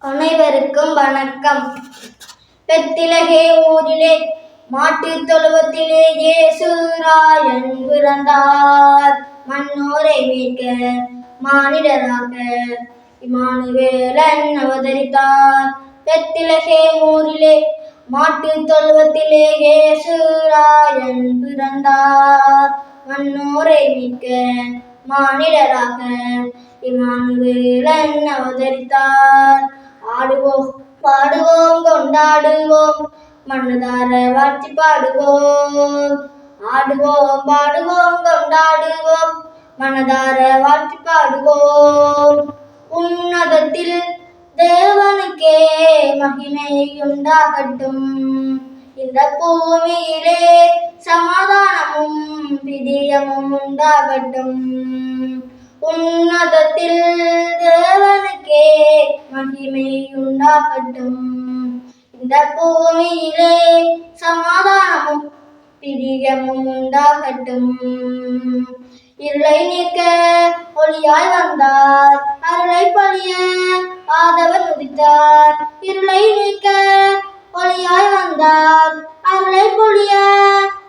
அனைவருக்கும் வணக்கம். பெத்திலகே ஊரிலே மாட்டுத் தொழுவத்திலே இயேசுராயன் பிறந்தார். மன்னோரை மீட்க மானிடராக இம்மானுவேலன் அவதரித்தார். பெத்திலகே ஊரிலே மாட்டுத் தொழுவத்திலே இயேசுராயன் பிறந்தார். மன்னோரை மீட்க மானிடராக இம்மானுவேலன் அவதரித்தார். ஆடுவோம் பாடுவோம் கொண்டாடுவோம் மனதார வாழ்த்தி பாடுவோம். ஆடுவோம் பாடுவோம் கொண்டாடுவோம் மனதார வாழ்த்தி பாடுவோம். உன்னதத்தில் தேவனுக்கே மகிமை உண்டாகட்டும். இந்த பூமியிலே சமாதானமும் பிரியமும் உண்டாகட்டும். உன்னதத்தில் தேவனுக்கே மகிமை உண்டாகட்டும். இந்த பூமியிலே சமாதானமும் பிரியமும் உண்டாகட்டும். இருளை நீக்க ஒளியாய் வந்தார். அருளை பொழிய ஆதவர் உதித்தார். இருளை நீக்க ஒளியாய் வந்தார். அருளை பொழிய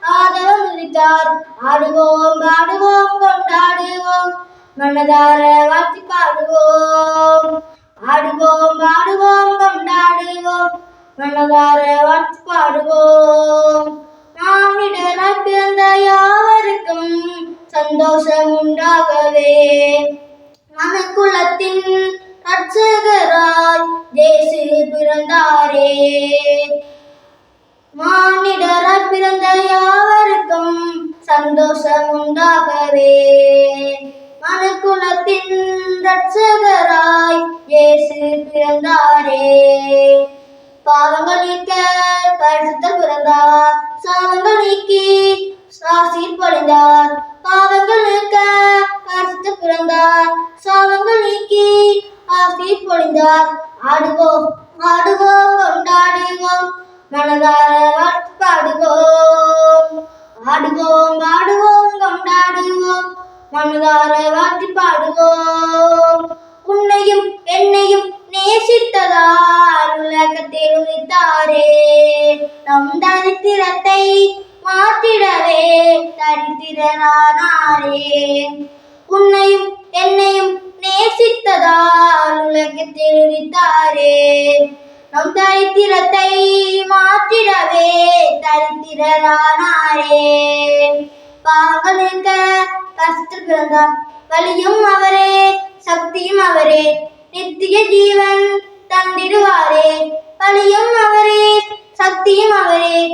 ஆதவர் உதித்தார். ஆடுவோம் பாடுவோம் கொண்டாடுவோம் மனதார வாழ்த்தி பாடுவோம். ஆடுவோம் பாடுவோம் கொண்டாடுவோம் மனதார வாழ்த்தி பாடுவோம். மானிடராய் பிறந்த யாவருக்கும் சந்தோஷம் உண்டாகவே மனுக்குலத்தின் ரட்சகராய் இயேசு பிறந்தாரே. மானிடராய் பிறந்த யாவருக்கும் சந்தோஷம் உண்டாகவே மனுக்குலத்தின் ரட்சகராய் இயேசு பிறந்தாரே. பாவங்கள் நீக்க பரிசுத்தர் பிறந்தார். சாபங்கள் நீக்கி ஆசீர் பொழிந்தார். பாவங்கள் நீக்க பரிசுத்தர் பிறந்தார். சாபங்கள் நீக்கி ஆசீர் பொழிந்தார். ஆடுவோம் ஆடுவோம் கொண்டாடுவோம் மனதார வாழ்த்தி பாடுவோம். ஆடுவோம் ஆடுவோம் கொண்டாடுவோம் மனதார வாழ்த்தி பாடுவோம். உன்னையும் என்னையும் நேசித்ததார் உலகத்தில் உதித்தாரே. நம் தரித்திரத்தை மாற்றிடவே தரித்திரனானாரே. உன்னையும் என்னையும் நேசித்ததார் உலகத்தில் உதித்தாரே. நம் தரித்திரத்தை மாற்றிடவே தரித்திரனானாரே. பாவங்கள் நீக்க பரிசுத்தர் பிறந்தார். வலியும் அவரே சக்தியும் அவரே நித்திய ஜீவன் தந்திடுவாரே. வலியும் அவரே சக்தியும் அவரே